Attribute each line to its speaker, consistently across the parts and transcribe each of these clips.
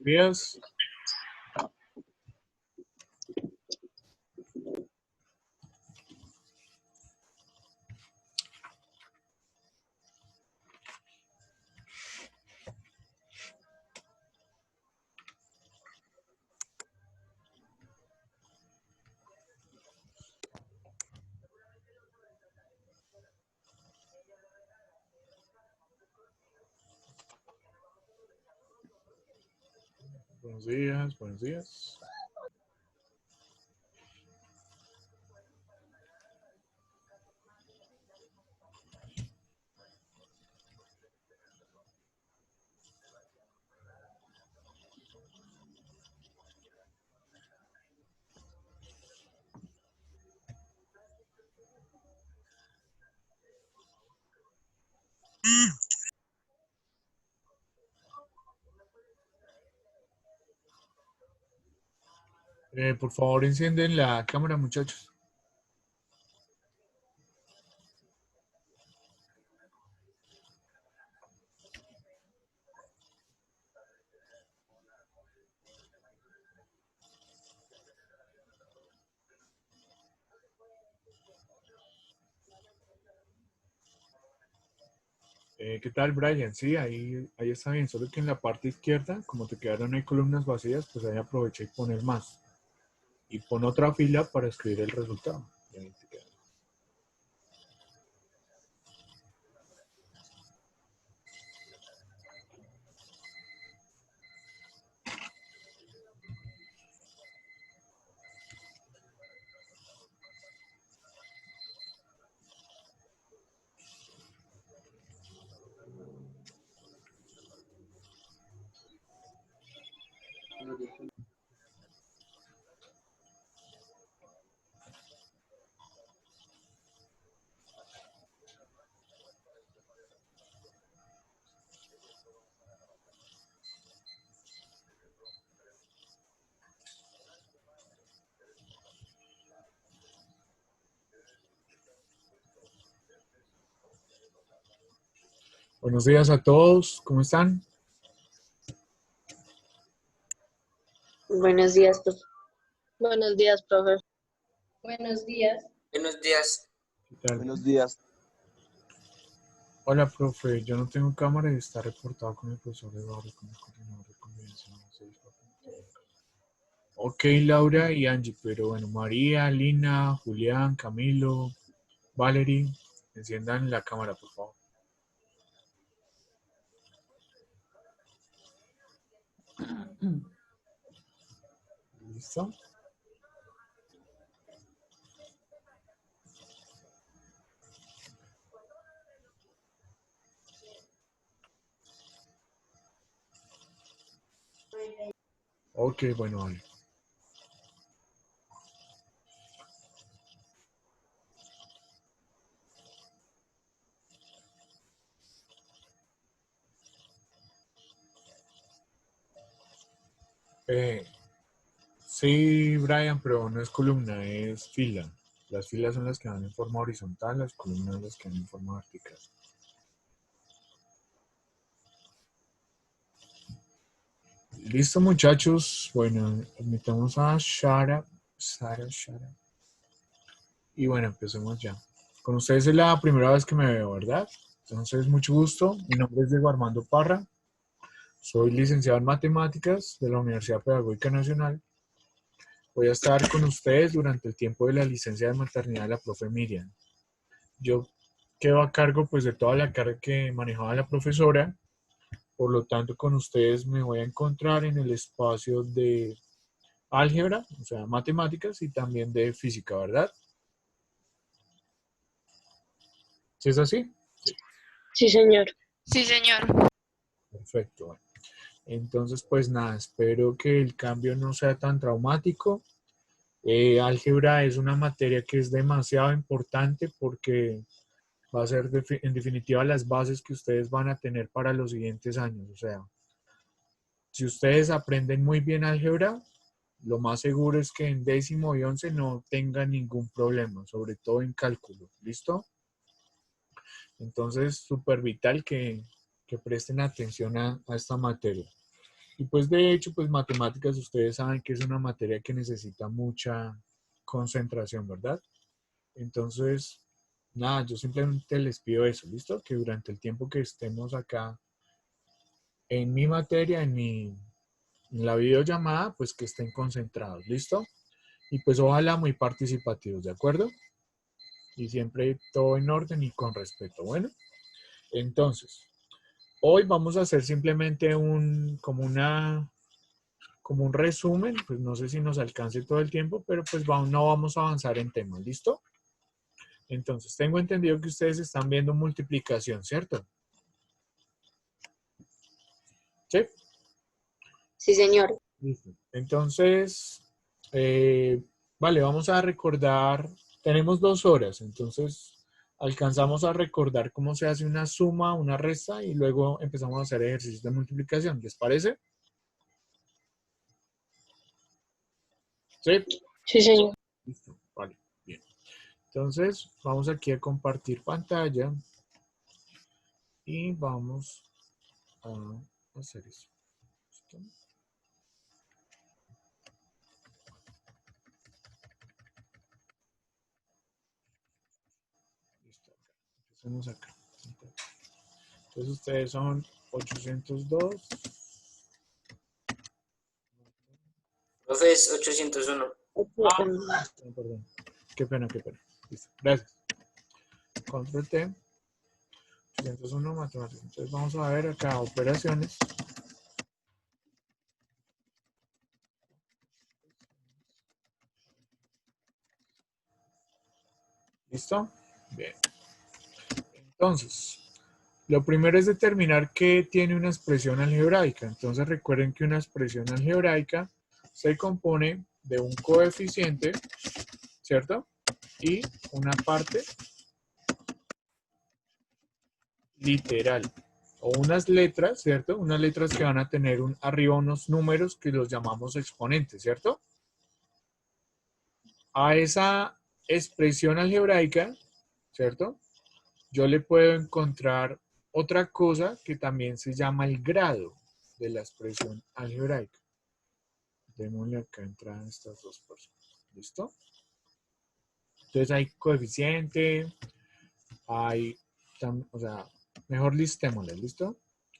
Speaker 1: Días. Buenos días, buenos días. Por favor, encienden la cámara, muchachos. ¿Qué tal, Brian? Sí, ahí está bien, solo que en la parte izquierda, como te quedaron ahí columnas vacías, pues ahí aproveché y poner más. Y pon otra fila para escribir el resultado. Y ahí te queda. Buenos días a todos, ¿cómo están?
Speaker 2: Buenos días, profe.
Speaker 3: Buenos días, profe.
Speaker 4: Buenos días.
Speaker 5: Buenos días.
Speaker 1: ¿Qué tal?
Speaker 6: Buenos días.
Speaker 1: Hola, profe, yo no tengo cámara y está reportado con el profesor Eduardo, con el coordinador de convivencia. Ok, Laura y Angie, pero bueno, María, Lina, Julián, Camilo, Valerie, enciendan la cámara, por favor. ¿Listo? Ok, bueno, vale. Sí, Brian, pero no es columna, es fila. Las filas son las que van en forma horizontal, las columnas las que van en forma vertical. Listo, muchachos. Bueno, admitamos a Shara. Y bueno, empecemos ya. Con ustedes es la primera vez que me veo, ¿verdad? Entonces, mucho gusto. Mi nombre es Diego Armando Parra. Soy licenciado en Matemáticas de la Universidad Pedagógica Nacional. Voy a estar con ustedes durante el tiempo de la licencia de maternidad de la profe Miriam. Yo quedo a cargo pues de toda la carga que manejaba la profesora. Por lo tanto, con ustedes me voy a encontrar en el espacio de álgebra, o sea, matemáticas y también de física, ¿verdad? ¿Sí es así?
Speaker 3: Sí, señor.
Speaker 4: Sí, señor.
Speaker 1: Perfecto. Bueno. Entonces, pues nada, espero que el cambio no sea tan traumático. Álgebra es una materia que es demasiado importante porque va a ser en definitiva las bases que ustedes van a tener para los siguientes años. O sea, si ustedes aprenden muy bien álgebra, lo más seguro es que en 10º y 11 no tengan ningún problema, sobre todo en cálculo. ¿Listo? Entonces, súper vital que que presten atención a esta materia. Y pues de hecho, pues matemáticas, ustedes saben que es una materia que necesita mucha concentración, ¿verdad? Entonces, nada, yo simplemente les pido eso, ¿listo? Que durante el tiempo que estemos acá en mi materia, en la videollamada, pues que estén concentrados, ¿listo? Y pues ojalá muy participativos, ¿de acuerdo? Y siempre todo en orden y con respeto. Bueno, entonces, hoy vamos a hacer simplemente como un resumen, pues no sé si nos alcance todo el tiempo, pero pues no vamos a avanzar en temas, ¿listo? Entonces, tengo entendido que ustedes están viendo multiplicación, ¿cierto? ¿Sí?
Speaker 3: Sí, señor.
Speaker 1: Listo. Entonces, vale, vamos a recordar, tenemos 2 horas, entonces alcanzamos a recordar cómo se hace una suma, una resta y luego empezamos a hacer ejercicios de multiplicación. ¿Les parece? Sí.
Speaker 3: Sí, señor.
Speaker 1: Listo, vale, bien. Entonces, vamos aquí a compartir pantalla y vamos a hacer eso. ¿Listo? Listo, acá. Empecemos acá. Entonces, ustedes son 802.
Speaker 2: Profe, es 801.
Speaker 1: Perdón. Qué pena, qué pena. Listo, gracias. Control T. 801 matemáticas. Entonces, vamos a ver acá operaciones. ¿Listo? Bien. Entonces, lo primero es determinar que tiene una expresión algebraica. Entonces recuerden que una expresión algebraica se compone de un coeficiente, ¿cierto? Y una parte literal. O unas letras, ¿cierto? Unas letras que van a tener arriba unos números que los llamamos exponentes, ¿cierto? A esa expresión algebraica, ¿cierto? Yo le puedo encontrar otra cosa que también se llama el grado de la expresión algebraica. Démosle acá entrada a estas dos personas. ¿Listo? Entonces hay coeficiente, hay, o sea, mejor listémosle, ¿listo?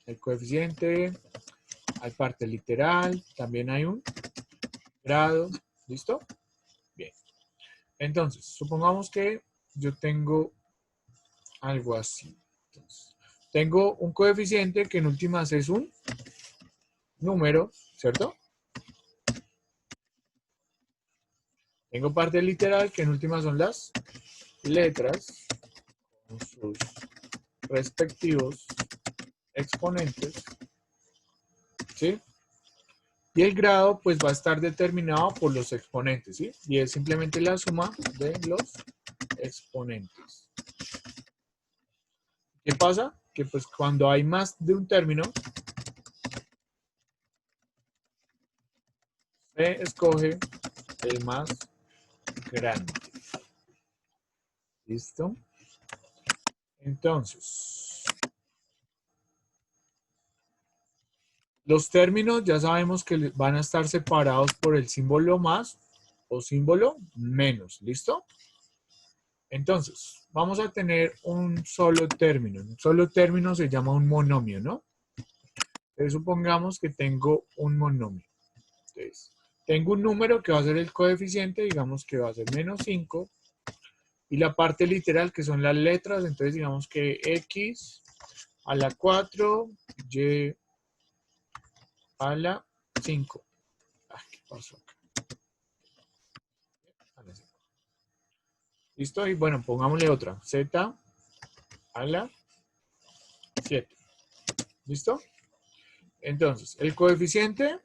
Speaker 1: El coeficiente, hay parte literal, también hay un grado, ¿listo? Bien. Entonces, supongamos que yo tengo algo así. Entonces, tengo un coeficiente que en últimas es un número, ¿cierto? Tengo parte literal que en últimas son las letras con sus respectivos exponentes, ¿sí? Y el grado pues va a estar determinado por los exponentes, ¿sí? Y es simplemente la suma de los exponentes. ¿Qué pasa? Que pues cuando hay más de un término, se escoge el más grande. ¿Listo? Entonces, los términos ya sabemos que van a estar separados por el símbolo más o símbolo menos. ¿Listo? Entonces, vamos a tener un solo término. Un solo término se llama un monomio, ¿no? Entonces, supongamos que tengo un monomio. Entonces, tengo un número que va a ser el coeficiente, digamos que va a ser -5. Y la parte literal, que son las letras, entonces digamos que x a la 4, y a la 5. ¿Qué pasó acá? A la 5. ¿Listo? Y bueno, pongámosle otra. Z a la 7. ¿Listo? Entonces, el coeficiente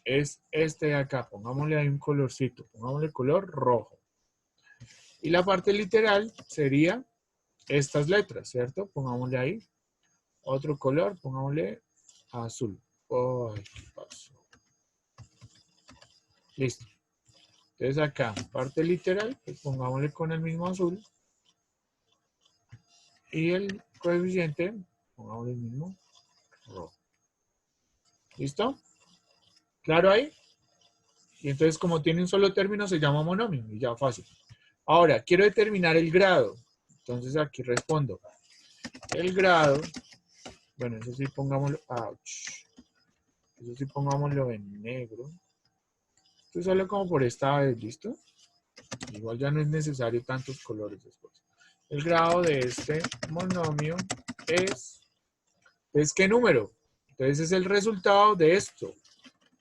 Speaker 1: es este de acá. Pongámosle ahí un colorcito. Pongámosle color rojo. Y la parte literal sería estas letras, ¿cierto? Pongámosle ahí otro color. Pongámosle azul. Ay, ¿qué pasó? Listo. Entonces acá, parte literal, pues pongámosle con el mismo azul. Y el coeficiente Pongamos el mismo. Rojo. ¿Listo? ¿Claro ahí? Y entonces, como tiene un solo término, se llama monomio. Y ya, fácil. Ahora, quiero determinar el grado. Entonces, aquí respondo. El grado, bueno, eso sí pongámoslo, ouch. Eso sí pongámoslo en negro. Esto es solo como por esta vez, ¿listo? Igual ya no es necesario tantos colores después. El grado de este monomio es ¿qué número? Entonces es el resultado de esto,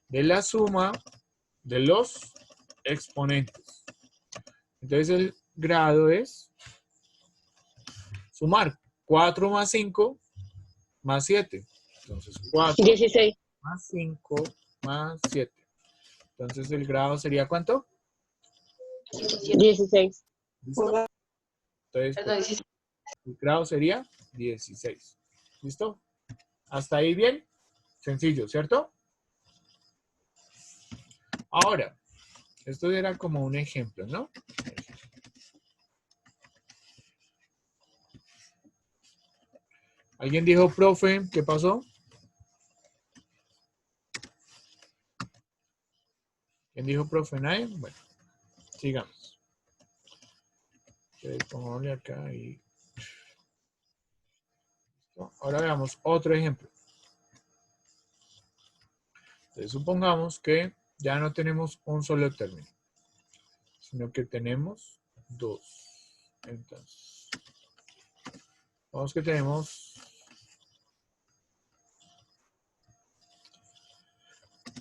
Speaker 1: de la suma de los exponentes. Entonces el grado es sumar 4 más 5 más 7. Entonces 4
Speaker 3: 16.
Speaker 1: más 5 más 7. Entonces el grado sería ¿cuánto?
Speaker 3: 16.
Speaker 1: ¿Listo? Entonces pues, el grado sería 16. ¿Listo? Hasta ahí bien. Sencillo, ¿cierto? Ahora, esto era como un ejemplo, ¿no? ¿Alguien dijo, profe, qué pasó? ¿Quién dijo, profe? ¿Nadie? Bueno, sigamos. Pongámosle acá y... Ahora veamos otro ejemplo. Entonces, supongamos que ya no tenemos un solo término, sino que tenemos dos. Entonces, vamos que tenemos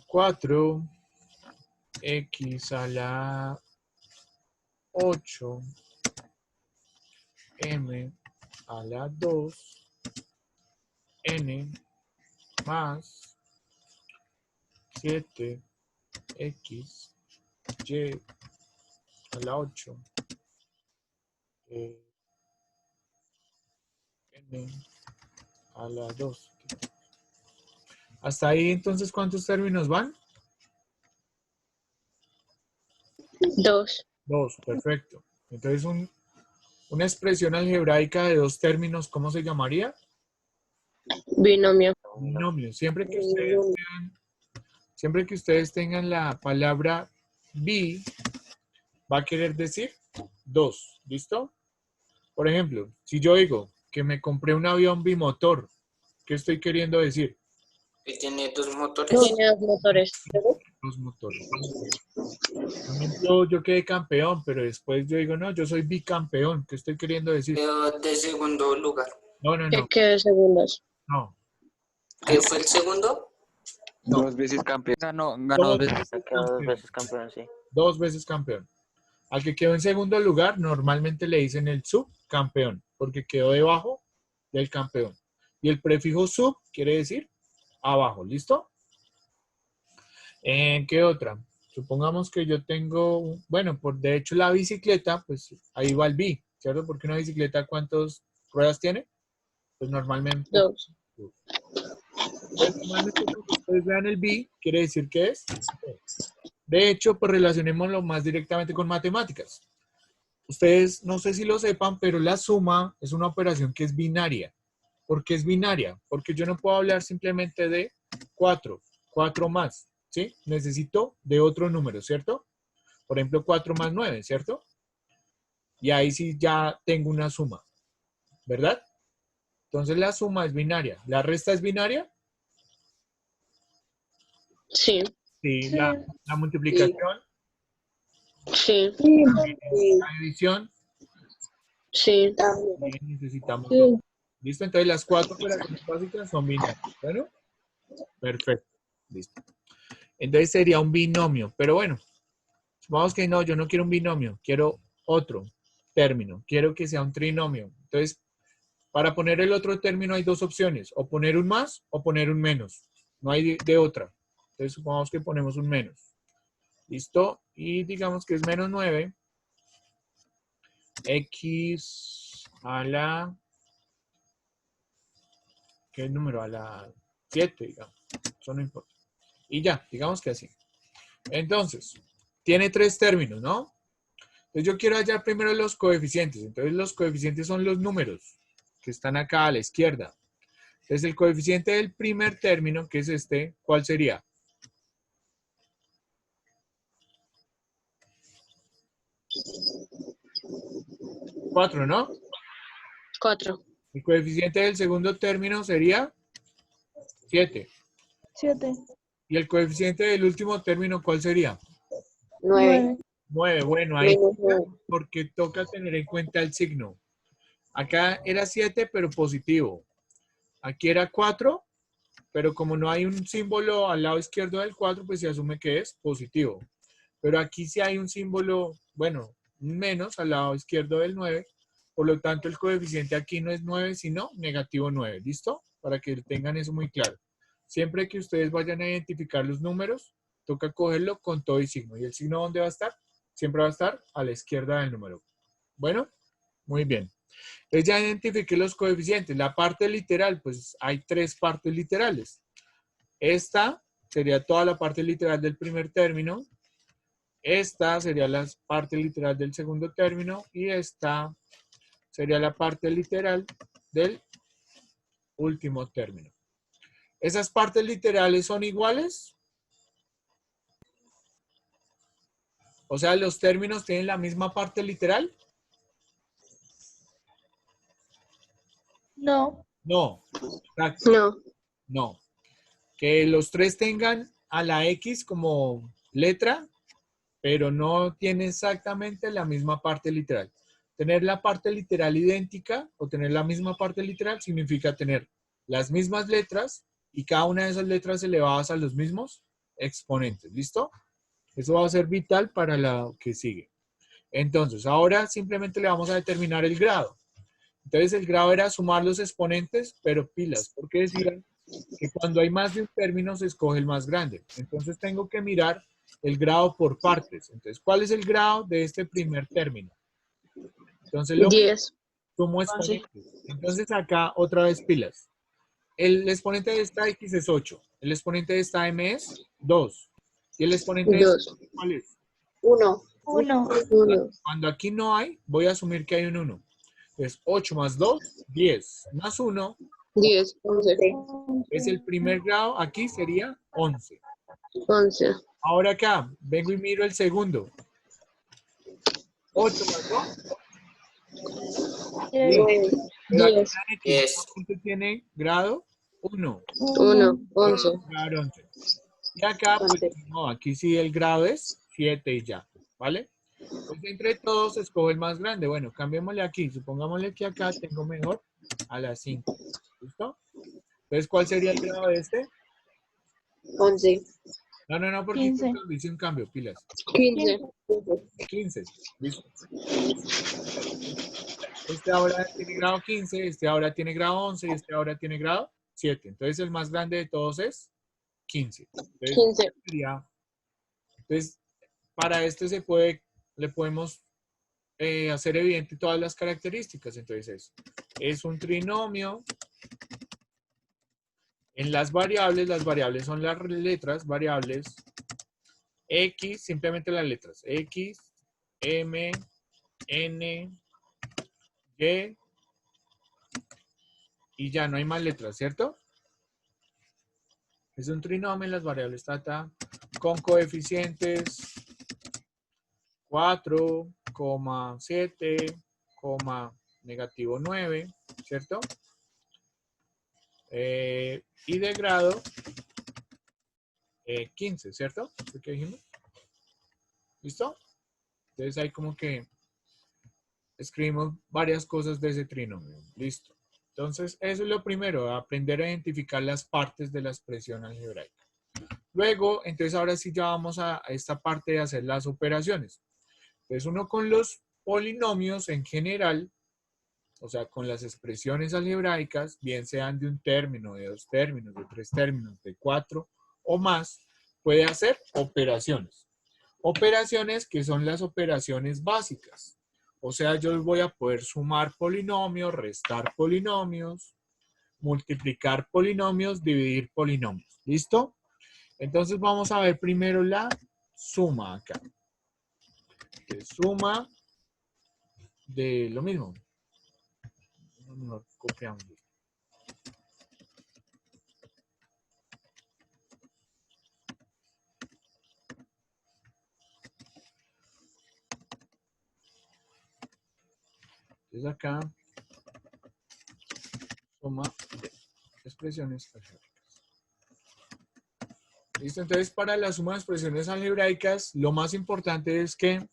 Speaker 1: 4x a la 8 m a la 2 n más 7x y a la 8 n a la 2. Hasta ahí, entonces, ¿cuántos términos van?
Speaker 3: 2.
Speaker 1: 2, perfecto. Entonces, una expresión algebraica de dos términos, ¿cómo se llamaría?
Speaker 3: Binomio.
Speaker 1: Binomio. Siempre que ustedes tengan la palabra bi, va a querer decir 2. ¿Listo? Por ejemplo, si yo digo que me compré un avión bimotor, ¿qué estoy queriendo decir?
Speaker 2: Que tiene dos motores.
Speaker 3: Tiene 2 motores.
Speaker 1: Dos motores. Por ejemplo, yo quedé campeón, pero después yo digo, no, yo soy bicampeón. ¿Qué estoy queriendo decir?
Speaker 2: Quedó de segundo lugar.
Speaker 1: No, no, no.
Speaker 3: ¿Qué segundos?
Speaker 1: No.
Speaker 2: ¿Qué fue el segundo?
Speaker 1: No.
Speaker 5: Dos veces campeón.
Speaker 6: Ganó
Speaker 1: Dos
Speaker 6: dos veces.
Speaker 1: veces
Speaker 6: Quedó dos
Speaker 1: campeón.
Speaker 6: veces campeón, sí.
Speaker 1: 2 veces campeón. Al que quedó en segundo lugar, normalmente le dicen el subcampeón, porque quedó debajo del campeón. Y el prefijo sub quiere decir abajo. ¿Listo? ¿Qué otra? Supongamos que yo tengo, bueno, de hecho la bicicleta, pues ahí va el bi, ¿cierto? Porque una bicicleta, ¿cuántas ruedas tiene? Pues normalmente
Speaker 3: 2.
Speaker 1: Entonces, normalmente cuando ustedes vean el bi, quiere decir que es. De hecho, pues relacionémoslo más directamente con matemáticas. Ustedes, no sé si lo sepan, pero la suma es una operación que es binaria. ¿Por qué es binaria? Porque yo no puedo hablar simplemente de 4 más, ¿sí? Necesito de otro número, ¿cierto? Por ejemplo, 4 más 9, ¿cierto? Y ahí sí ya tengo una suma, ¿verdad? Entonces la suma es binaria. ¿La resta es binaria?
Speaker 3: Sí.
Speaker 1: Sí. La multiplicación,
Speaker 3: Sí.
Speaker 1: la división,
Speaker 3: Sí.
Speaker 1: también necesitamos dos. ¿Listo? Entonces las 4 operaciones básicas son binarias. ¿Bueno? Perfecto. Listo. Entonces sería un binomio. Pero bueno, supongamos que no, yo no quiero un binomio, quiero otro término. Quiero que sea un trinomio. Entonces, para poner el otro término hay dos opciones. O poner un más o poner un menos. No hay de otra. Entonces supongamos que ponemos un menos. ¿Listo? Y digamos que es menos 9. X a la... ¿Qué número? A la 7, digamos. Eso no importa. Y ya, digamos que así. Entonces, tiene tres términos, ¿no? Entonces yo quiero hallar primero los coeficientes. Entonces los coeficientes son los números que están acá a la izquierda. Entonces, el coeficiente del primer término, que es este, ¿cuál sería? 4, ¿no?
Speaker 3: 4.
Speaker 1: El coeficiente del segundo término sería 7.
Speaker 5: 7,
Speaker 1: ¿Y el coeficiente del último término cuál sería?
Speaker 3: 9.
Speaker 1: 9. Bueno, ahí
Speaker 3: Menos 9.
Speaker 1: porque toca tener en cuenta el signo. Acá era 7, pero positivo. Aquí era 4, pero como no hay un símbolo al lado izquierdo del 4, pues se asume que es positivo. Pero aquí sí hay un símbolo, bueno, un menos al lado izquierdo del 9. Por lo tanto, el coeficiente aquí no es 9, sino negativo 9. ¿Listo? Para que tengan eso muy claro. Siempre que ustedes vayan a identificar los números, toca cogerlo con todo y signo. ¿Y el signo dónde va a estar? Siempre va a estar a la izquierda del número. Bueno, muy bien. Entonces ya identifiqué los coeficientes. La parte literal, pues hay 3 partes literales. Esta sería toda la parte literal del primer término. Esta sería la parte literal del segundo término. Y esta sería la parte literal del último término. ¿Esas partes literales son iguales? O sea, ¿los términos tienen la misma parte literal?
Speaker 5: no,
Speaker 1: No. Exacto.
Speaker 3: No.
Speaker 1: No. Que los 3 tengan a la X como letra, pero no tiene exactamente la misma parte literal. Tener la parte literal idéntica o tener la misma parte literal significa tener las mismas letras y cada una de esas letras elevadas a los mismos exponentes. ¿Listo? Eso va a ser vital para la que sigue. Entonces, ahora simplemente le vamos a determinar el grado. Entonces, el grado era sumar los exponentes, pero pilas, porque decían que cuando hay más de un término se escoge el más grande. Entonces, tengo que mirar el grado por partes. Entonces, ¿cuál es el grado de este primer término? Entonces, lo
Speaker 3: 10.
Speaker 1: sumo exponentes. Entonces, acá otra vez pilas. El exponente de esta X es 8. El exponente de esta M es 2. ¿Y el exponente de esta
Speaker 3: 2.
Speaker 1: cuál es?
Speaker 3: 1.
Speaker 5: 1,
Speaker 3: 1.
Speaker 1: Cuando aquí no hay, voy a asumir que hay un 1. Entonces, 8 más 2, 10. Más 1
Speaker 3: 10. 11.
Speaker 1: es el primer grado. Aquí sería 11.
Speaker 3: 11.
Speaker 1: Ahora acá, vengo y miro el segundo. 8 más 2, 10.
Speaker 3: 9.
Speaker 1: Pero aquí
Speaker 3: 10.
Speaker 1: la X
Speaker 2: 10.
Speaker 1: solamente tiene grado 1.
Speaker 3: 1. 11.
Speaker 1: Grado 11. Y acá, pues,
Speaker 3: 11.
Speaker 1: no, aquí sí el grado es 7 y ya, ¿vale? Pues entre todos escoge el más grande. Bueno, cambiémosle aquí. Supongámosle que acá tengo mejor a las 5. ¿Listo? Entonces, ¿cuál sería el grado de este?
Speaker 3: 11.
Speaker 1: No, porque
Speaker 5: 15,
Speaker 1: hice un cambio, pilas.
Speaker 3: 15.
Speaker 1: 15. ¿Listo? Este ahora tiene grado 15, este ahora tiene grado 11 y este ahora tiene grado 7. Entonces, el más grande de todos es 15. Entonces,
Speaker 3: 15.
Speaker 1: entonces para este le podemos hacer evidente todas las características. Entonces, es un trinomio. En las variables son las letras, variables X, simplemente las letras X, M, N, y ya no hay más letras, ¿cierto? Es un trinomio en las variables tata con coeficientes 4, 7, negativo 9, ¿cierto? Y de grado 15, ¿cierto? ¿Qué dijimos? ¿Listo? Entonces ahí como que escribimos varias cosas de ese trinomio. Listo. Entonces eso es lo primero, aprender a identificar las partes de la expresión algebraica. Luego, entonces ahora sí ya vamos a esta parte de hacer las operaciones. Entonces uno con los polinomios en general, o sea, con las expresiones algebraicas, bien sean de un término, de 2 términos, de 3 términos, de 4 o más, puede hacer operaciones. Operaciones que son las operaciones básicas. O sea, yo voy a poder sumar polinomios, restar polinomios, multiplicar polinomios, dividir polinomios. ¿Listo? Entonces vamos a ver primero la suma acá. Suma de lo mismo. Mejor copiamos. Entonces acá, suma de expresiones algebraicas. ¿Listo? Entonces, para la suma de expresiones algebraicas, lo más importante es que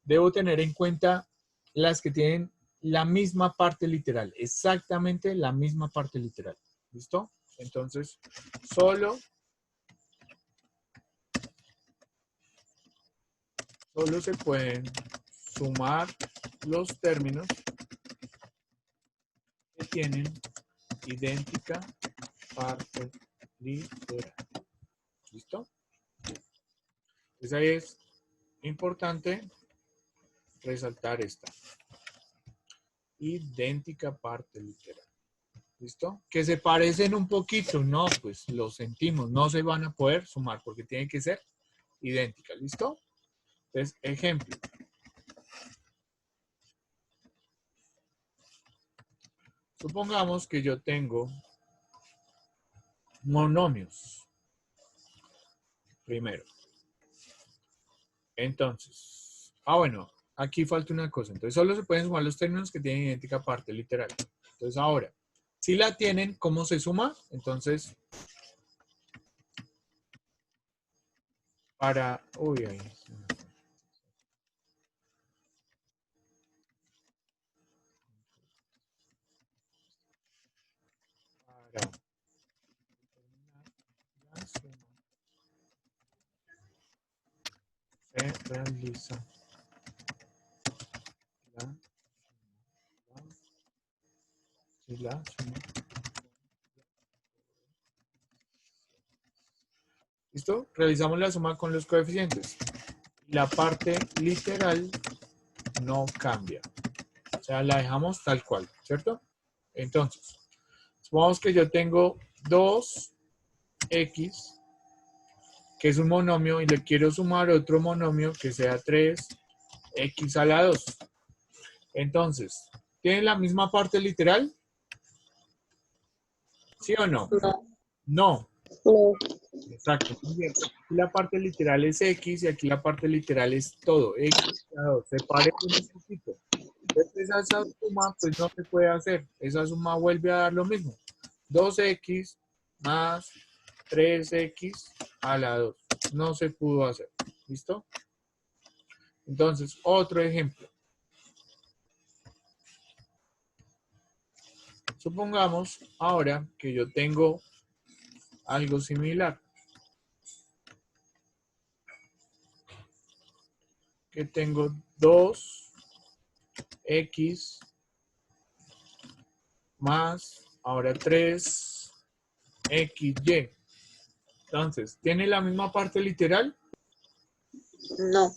Speaker 1: debo tener en cuenta las que tienen la misma parte literal, exactamente la misma parte literal. ¿Listo? Entonces, solo se pueden sumar los términos que tienen idéntica parte literal. ¿Listo? Entonces ahí es importante resaltar esta. Idéntica parte literal. ¿Listo? Que se parecen un poquito. No, pues lo sentimos. No se van a poder sumar porque tienen que ser idénticas. ¿Listo? Entonces, ejemplo. Supongamos que yo tengo monomios. Primero. Entonces, bueno, aquí falta una cosa. Entonces, solo se pueden sumar los términos que tienen idéntica parte literal. Entonces, ahora, si la tienen, ¿cómo se suma? Entonces, para... Uy, ahí. Para determinar la suma, se realiza la suma. ¿Listo? Realizamos la suma con los coeficientes. La parte literal no cambia. O sea, la dejamos tal cual, ¿cierto? Entonces, supongamos que yo tengo 2x, que es un monomio, y le quiero sumar otro monomio que sea 3x a la 2. Entonces, ¿tienen la misma parte literal? ¿Sí o no?
Speaker 3: No.
Speaker 1: No.
Speaker 3: No.
Speaker 1: Exacto. Muy bien. Aquí la parte literal es x y aquí la parte literal es todo. X a 2. Se parecen un poquito. Entonces esa suma pues no se puede hacer. Esa suma vuelve a dar lo mismo. 2x más 3x a la 2. No se pudo hacer. ¿Listo? Entonces, otro ejemplo. Supongamos ahora que yo tengo algo similar. Que tengo 2x más ahora 3xy. Entonces, ¿tiene la misma parte literal?
Speaker 3: No.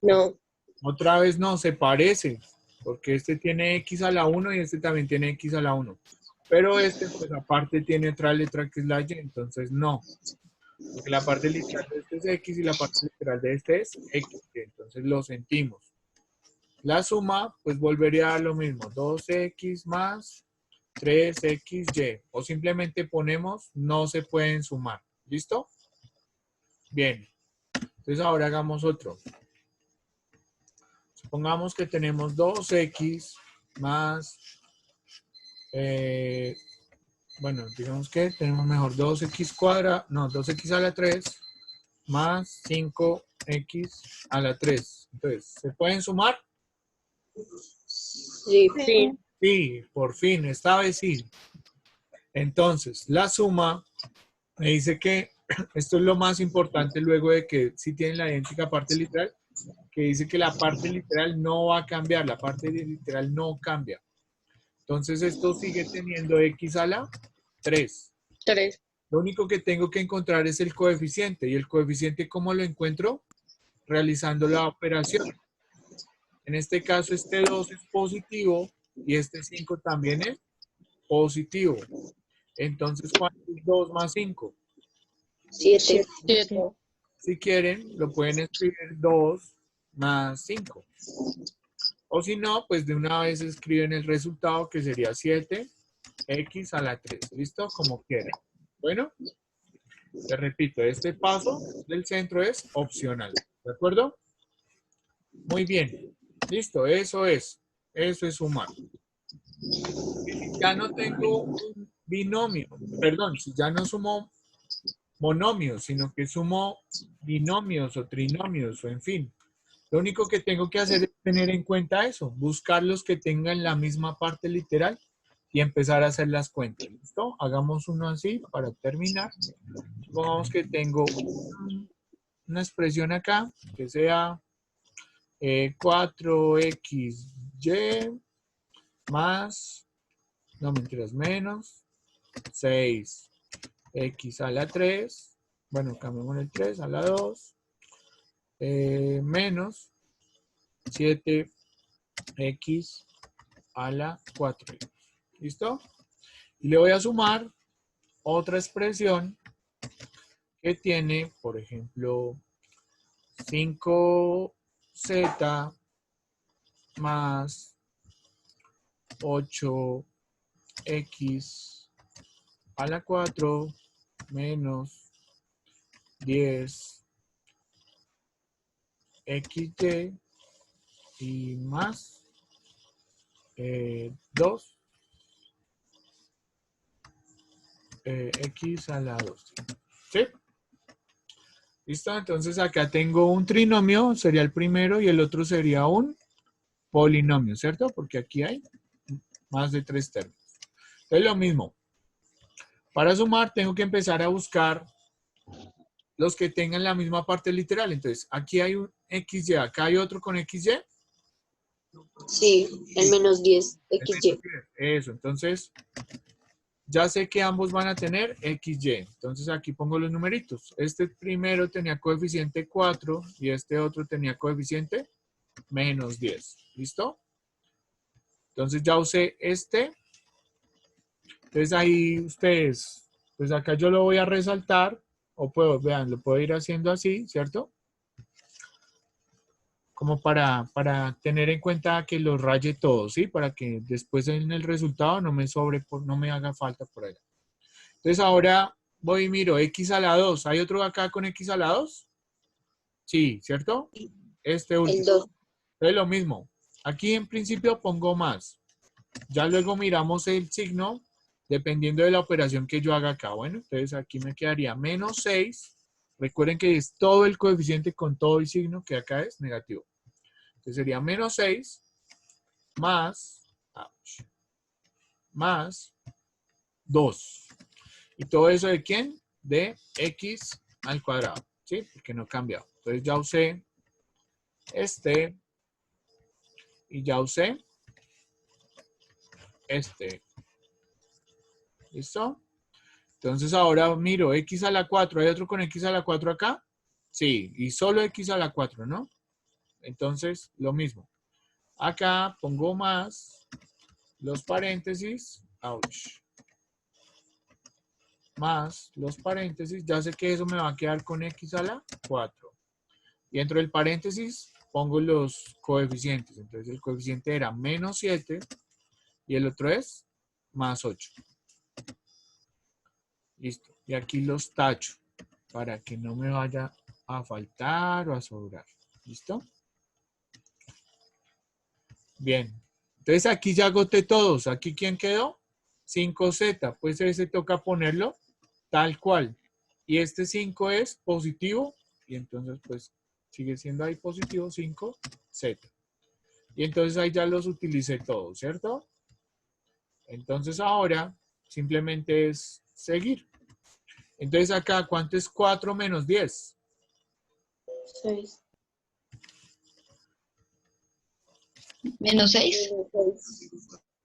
Speaker 3: No.
Speaker 1: Otra vez no, se parece, porque este tiene x a la 1 y este también tiene x a la 1. Pero este, pues aparte tiene otra letra que es la y, entonces no. Porque la parte literal de este es x y la parte literal de este es x, entonces lo sentimos. La suma, pues volvería a dar lo mismo, 2x más 3xy. O simplemente ponemos, no se pueden sumar. ¿Listo? Bien. Entonces ahora hagamos otro. Supongamos que tenemos 2x más, bueno, digamos que tenemos mejor 2x cuadrado, no, 2x a la 3 más 5x a la 3. Entonces, ¿se pueden sumar?
Speaker 3: Sí. Sí.
Speaker 1: Sí, por fin, esta vez sí. Entonces, la suma me dice que esto es lo más importante luego de que sí tienen la idéntica parte literal, que dice que la parte literal no va a cambiar, la parte literal no cambia. Entonces esto sigue teniendo x a la 3.
Speaker 3: 3.
Speaker 1: Lo único que tengo que encontrar es el coeficiente. ¿Y el coeficiente cómo lo encuentro? Realizando la operación. En este caso este 2 es positivo y este 5 también es positivo. Entonces, ¿cuánto es 2 más 5?
Speaker 3: 7.
Speaker 1: Si quieren, lo pueden escribir 2 más 5. O si no, pues de una vez escriben el resultado que sería 7x a la 3. ¿Listo? Como quieran. Bueno, te repito, este paso del centro es opcional. ¿De acuerdo? Muy bien. Listo, eso es. Eso es sumar. Si ya no tengo un binomio, perdón, si ya no sumo monomios, sino que sumo binomios o trinomios, o en fin. Lo único que tengo que hacer es tener en cuenta eso, buscar los que tengan la misma parte literal y empezar a hacer las cuentas. ¿Listo? Hagamos uno así para terminar. Supongamos que tengo una expresión acá que sea 4xy más, no mentiras, menos 6x a la 3, bueno, cambiamos el 3 a la 2, menos 7x a la 4. ¿Listo? Y le voy a sumar otra expresión que tiene, por ejemplo, 5z más 8x a la 4 menos 10 xy y más 2 x a la 2. ¿Sí? ¿Listo? Entonces acá tengo un trinomio, sería el primero, y el otro sería un polinomio, ¿cierto? Porque aquí hay más de 3 términos. Es lo mismo. Para sumar tengo que empezar a buscar los que tengan la misma parte literal. Entonces, aquí hay un XY, acá hay otro con XY.
Speaker 3: Sí, el menos 10, XY.
Speaker 1: Eso, entonces, ya sé que ambos van a tener XY. Entonces, aquí pongo los numeritos. Este primero tenía coeficiente 4 y este otro tenía coeficiente menos 10. ¿Listo? Entonces, ya usé este. Entonces, ahí ustedes, pues acá yo lo voy a resaltar. O puedo, vean, lo puedo ir haciendo así, ¿cierto? Como para tener en cuenta que los raye todos, ¿sí? Para que después en el resultado no me sobre, no me haga falta por allá. Entonces ahora voy y miro x a la 2. ¿Hay otro acá con x a la 2? Sí, ¿cierto? Este último.
Speaker 3: El 2.
Speaker 1: Es lo mismo. Aquí en principio pongo más. Ya luego miramos el signo dependiendo de la operación que yo haga acá. Bueno, entonces aquí me quedaría menos 6. Recuerden que es todo el coeficiente con todo el signo que acá es negativo. Entonces sería menos 6 más 2. ¿Y todo eso de quién? De x al cuadrado. ¿Sí? Porque no ha cambiado. Entonces ya usé este y ya usé este. ¿Listo? Entonces ahora miro x a la 4. ¿Hay otro con x a la 4 acá? Sí, y solo x a la 4, ¿no? Entonces, lo mismo. Acá pongo más los paréntesis. Ouch. Más los paréntesis. Ya sé que eso me va a quedar con x a la 4. Y dentro del paréntesis pongo los coeficientes. Entonces el coeficiente era menos 7 y el otro es más 8. Listo. Y aquí los tacho para que no me vaya a faltar o a sobrar. ¿Listo? Bien. Entonces aquí ya agoté todos. ¿Aquí quién quedó? 5z. Pues ese toca ponerlo tal cual. Y este 5 es positivo. Y entonces pues sigue siendo ahí positivo 5z. Y entonces ahí ya los utilicé todos, ¿cierto? Entonces ahora simplemente es seguir. Entonces acá, ¿cuánto es 4 menos 10?
Speaker 3: 6.
Speaker 4: Menos 6.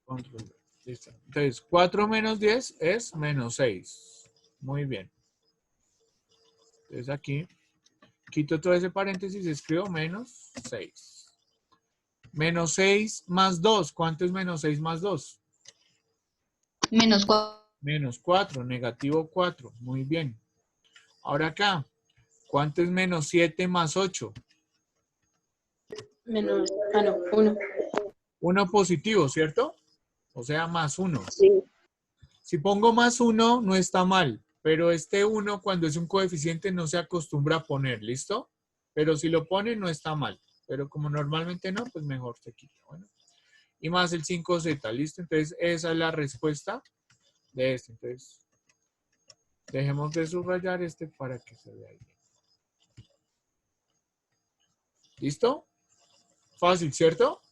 Speaker 1: Control V. Listo. Entonces, 4 menos 10 es menos 6. Muy bien. Entonces aquí, quito todo ese paréntesis y escribo menos 6. Menos 6 más 2. ¿Cuánto es menos 6 más 2?
Speaker 4: Menos 4.
Speaker 1: Menos 4, negativo 4. Muy bien. Ahora acá, ¿cuánto es menos 7 más 8?
Speaker 3: Menos, no, 1.
Speaker 1: 1 positivo, ¿cierto? O sea, más 1.
Speaker 3: Sí.
Speaker 1: Si pongo más 1, no está mal. Pero este 1, cuando es un coeficiente, no se acostumbra a poner, ¿listo? Pero si lo pone, no está mal. Pero como normalmente no, pues mejor se quita. Bueno. y más el 5z, ¿listo? Entonces, esa es la respuesta de este. Entonces, dejemos de subrayar este para que se vea bien. ¿Listo? Fácil, ¿cierto?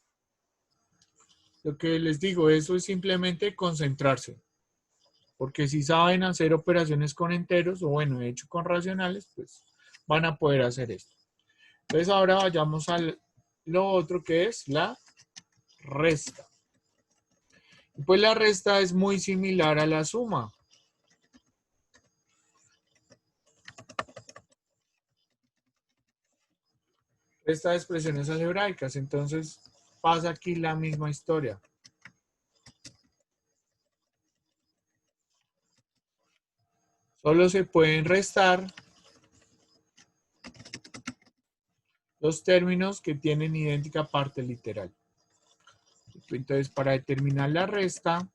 Speaker 1: Lo que les digo, eso es simplemente concentrarse. Porque si saben hacer operaciones con enteros, o bueno, de hecho con racionales, pues van a poder hacer esto. Entonces ahora vayamos a lo otro que es la resta. Y pues la resta es muy similar a la suma. Resta de expresiones algebraicas, entonces pasa aquí la misma historia. Solo se pueden restar los términos que tienen idéntica parte literal. Entonces, para determinar la resta,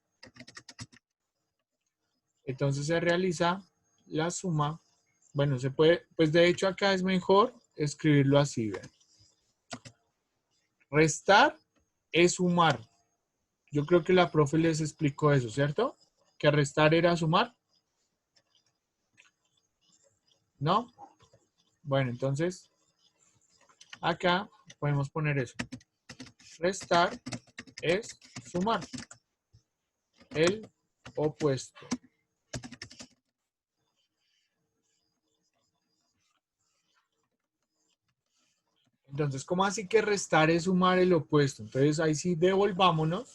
Speaker 1: entonces se realiza la suma. Bueno, se puede, pues de hecho acá es mejor escribirlo así, vean. Restar es sumar. Yo creo que la profe les explicó eso, ¿cierto? Que restar era sumar. ¿No? Bueno, entonces, acá podemos poner eso. Restar es sumar. El opuesto. Entonces, ¿cómo así que restar es sumar el opuesto? Entonces, ahí sí devolvámonos.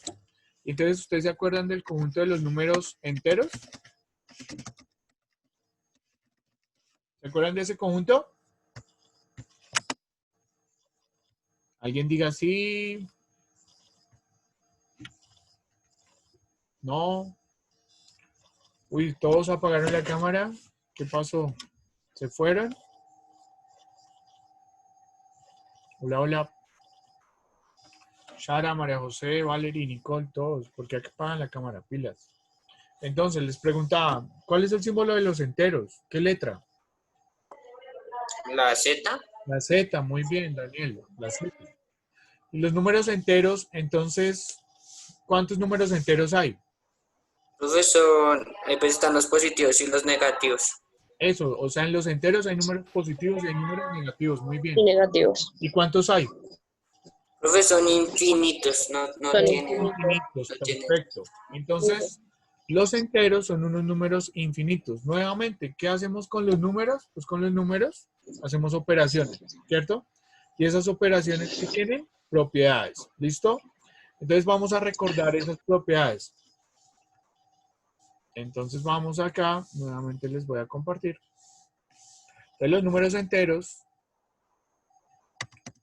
Speaker 1: Entonces, ¿ustedes se acuerdan del conjunto de los números enteros? ¿Se acuerdan de ese conjunto? ¿Alguien diga sí? ¿No? Uy, todos apagaron la cámara. ¿Qué pasó? ¿Se fueron? Hola, hola. Shara, María José, Valerie, Nicole, todos. ¿Por qué apagan la cámara? Pilas. Entonces, les preguntaba, ¿cuál es el símbolo de los enteros? ¿Qué letra?
Speaker 2: La Z.
Speaker 1: La Z, muy bien, Daniel, la Z. Y los números enteros, entonces, ¿cuántos números enteros hay?
Speaker 2: Profesor, pues están los positivos y los negativos.
Speaker 1: Eso, o sea, en los enteros hay números positivos y hay números negativos, muy bien.
Speaker 3: Y negativos.
Speaker 1: ¿Y cuántos hay?
Speaker 2: Profesor, son infinitos, no
Speaker 3: Son
Speaker 2: tienen.
Speaker 1: Infinitos,
Speaker 2: No tienen.
Speaker 1: perfecto. Entonces, los enteros son unos números infinitos. Nuevamente, ¿qué hacemos con los números? Pues con los números hacemos operaciones, ¿cierto? Y esas operaciones que tienen propiedades, ¿listo? Entonces vamos a recordar esas propiedades. Entonces vamos acá, nuevamente les voy a compartir. Entonces los números enteros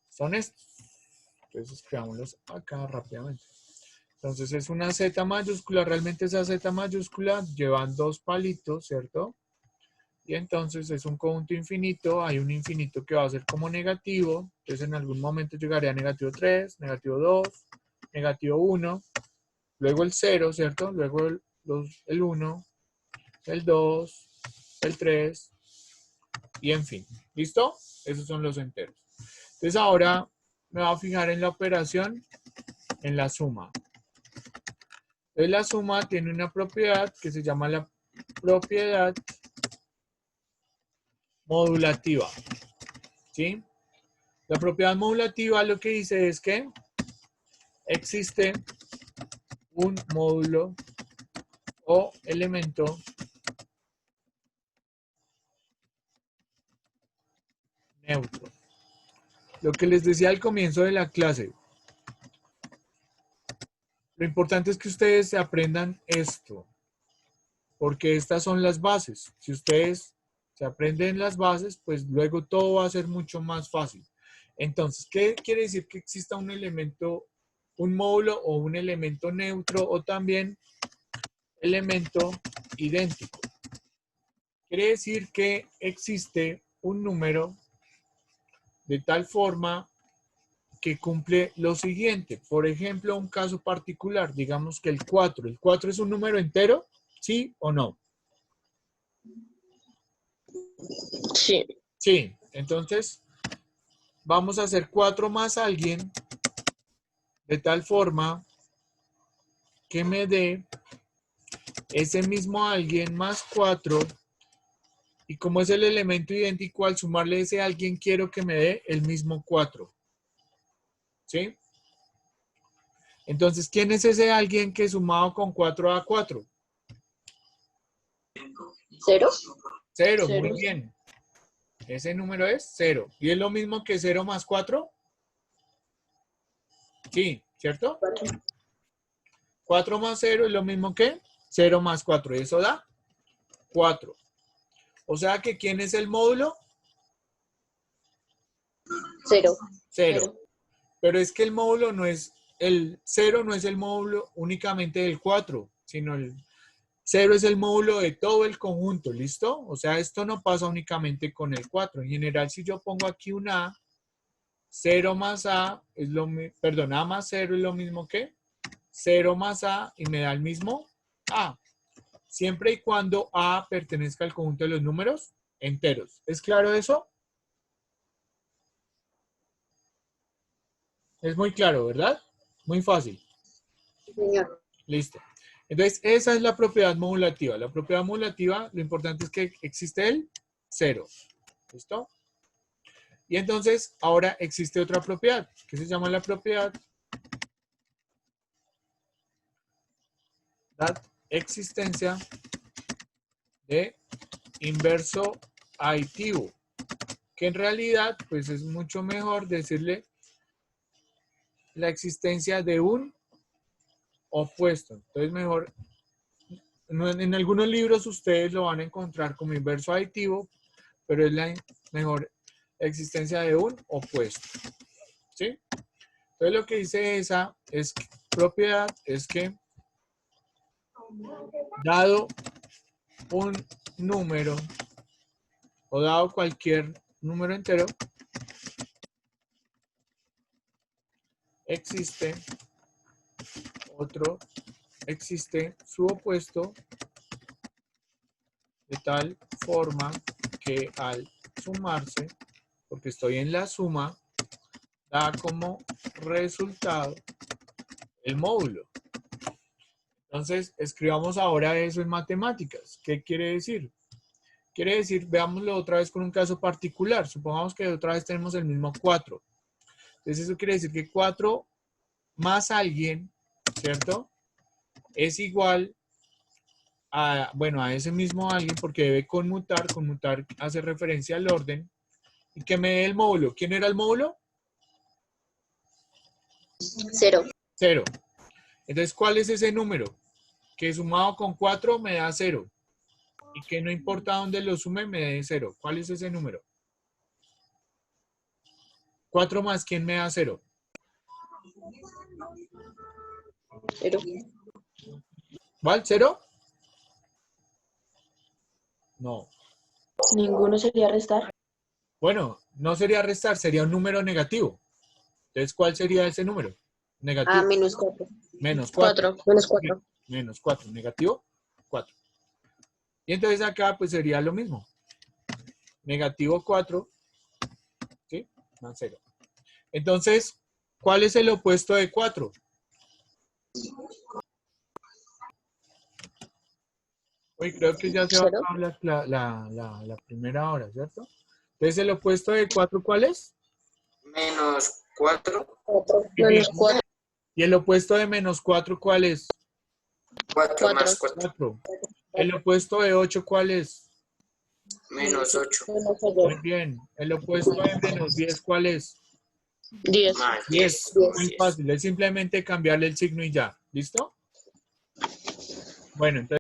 Speaker 1: son estos. Entonces escribámoslos acá rápidamente. Entonces es una Z mayúscula, realmente esa Z mayúscula llevan dos palitos, ¿cierto? Y entonces es un conjunto infinito, hay un infinito que va a ser como negativo, entonces en algún momento llegaría a negativo 3, negativo 2, negativo 1, luego el 0, ¿cierto? Luego el 1, el 2, el 3 y en fin. ¿Listo? Esos son los enteros. Entonces ahora me voy a fijar en la operación, en la suma. Entonces la suma tiene una propiedad que se llama la propiedad modulativa. ¿Sí? La propiedad modulativa lo que dice es que existe un módulo o elemento neutro. Lo que les decía al comienzo de la clase. Lo importante es que ustedes se aprendan esto, porque estas son las bases. Si ustedes se aprenden las bases, pues luego todo va a ser mucho más fácil. Entonces, ¿qué quiere decir que exista un elemento, un módulo o un elemento neutro o también elemento idéntico? Quiere decir que existe un número de tal forma que cumple lo siguiente. Por ejemplo, un caso particular, digamos que el 4. ¿El 4 es un número entero? ¿Sí o no?
Speaker 3: Sí.
Speaker 1: Sí. Entonces, vamos a hacer 4 más alguien de tal forma que me dé ese mismo alguien más 4, y como es el elemento idéntico, al sumarle ese alguien quiero que me dé el mismo 4. ¿Sí? Entonces, ¿quién es ese alguien que sumado con 4 da 4?
Speaker 3: 0.
Speaker 1: 0, muy
Speaker 3: Cero.
Speaker 1: bien. Ese número es 0. ¿Y es lo mismo que 0 más 4? Sí, ¿cierto? 4 más 0 es lo mismo que 0 más 4. Y eso da 4. O sea que ¿quién es el módulo?
Speaker 3: 0.
Speaker 1: 0. Pero es que el módulo no es, el 0 no es el módulo únicamente del 4, sino el 0 es el módulo de todo el conjunto, ¿listo? O sea, esto no pasa únicamente con el 4. En general, si yo pongo aquí un A, 0 más A es lo mismo, perdón, A más 0 es lo mismo que 0 más A y me da el mismo A. Siempre y cuando A pertenezca al conjunto de los números enteros. ¿Es claro eso? Es muy claro, ¿verdad? Muy fácil.
Speaker 3: Señor.
Speaker 1: Listo. Entonces, esa es la propiedad modulativa. La propiedad modulativa, lo importante es que existe el 0. ¿Listo? Y entonces, ahora existe otra propiedad, que se llama la propiedad la existencia de inverso aditivo, que en realidad, pues es mucho mejor decirle la existencia de un opuesto. Entonces, mejor, en algunos libros ustedes lo van a encontrar como inverso aditivo, pero es la mejor existencia de un opuesto. ¿Sí? Entonces, lo que dice esa es que, propiedad es que dado un número o dado cualquier número entero, existe su opuesto de tal forma que al sumarse, porque estoy en la suma, da como resultado el módulo. Entonces, escribamos ahora eso en matemáticas. ¿Qué quiere decir? Quiere decir, veámoslo otra vez con un caso particular. Supongamos que otra vez tenemos el mismo 4. Entonces, eso quiere decir que 4 más alguien, ¿cierto? Es igual a, bueno, a ese mismo alguien porque debe conmutar. Conmutar hace referencia al orden. Y que me dé el módulo. ¿Quién era el módulo?
Speaker 3: 0.
Speaker 1: 0. Entonces, ¿cuál es ese número? Que sumado con 4 me da 0. Y que no importa dónde lo sume, me dé 0. ¿Cuál es ese número? 4 más, ¿quién me da 0?
Speaker 3: 0.
Speaker 1: ¿Cuál? ¿0? No.
Speaker 3: Ninguno sería restar.
Speaker 1: Bueno, no sería restar, sería un número negativo. Entonces, ¿cuál sería ese número? Negativo.
Speaker 3: Menos 4.
Speaker 1: Menos 4.
Speaker 3: 4. Menos 4.
Speaker 1: Menos 4. Negativo, 4. Y entonces acá, pues sería lo mismo. Negativo 4, ¿sí? Más 0. Entonces, ¿cuál es el opuesto de 4? Hoy creo que ya se va a
Speaker 3: Cero.
Speaker 1: acabar la primera hora, ¿cierto? Entonces, ¿el opuesto de 4 cuál es?
Speaker 2: Menos 4.
Speaker 3: 4. Menos 4.
Speaker 1: ¿Y el opuesto de menos 4 cuál es?
Speaker 2: 4 más 4.
Speaker 1: 4. ¿El opuesto de 8 cuál es?
Speaker 2: Menos 8.
Speaker 3: Menos
Speaker 1: Muy
Speaker 3: 8.
Speaker 1: bien. ¿El opuesto de menos 10 cuál es?
Speaker 3: 10.
Speaker 2: Más
Speaker 1: 10.
Speaker 2: 10.
Speaker 1: Muy fácil. Es simplemente cambiarle el signo y ya. ¿Listo? Bueno, entonces.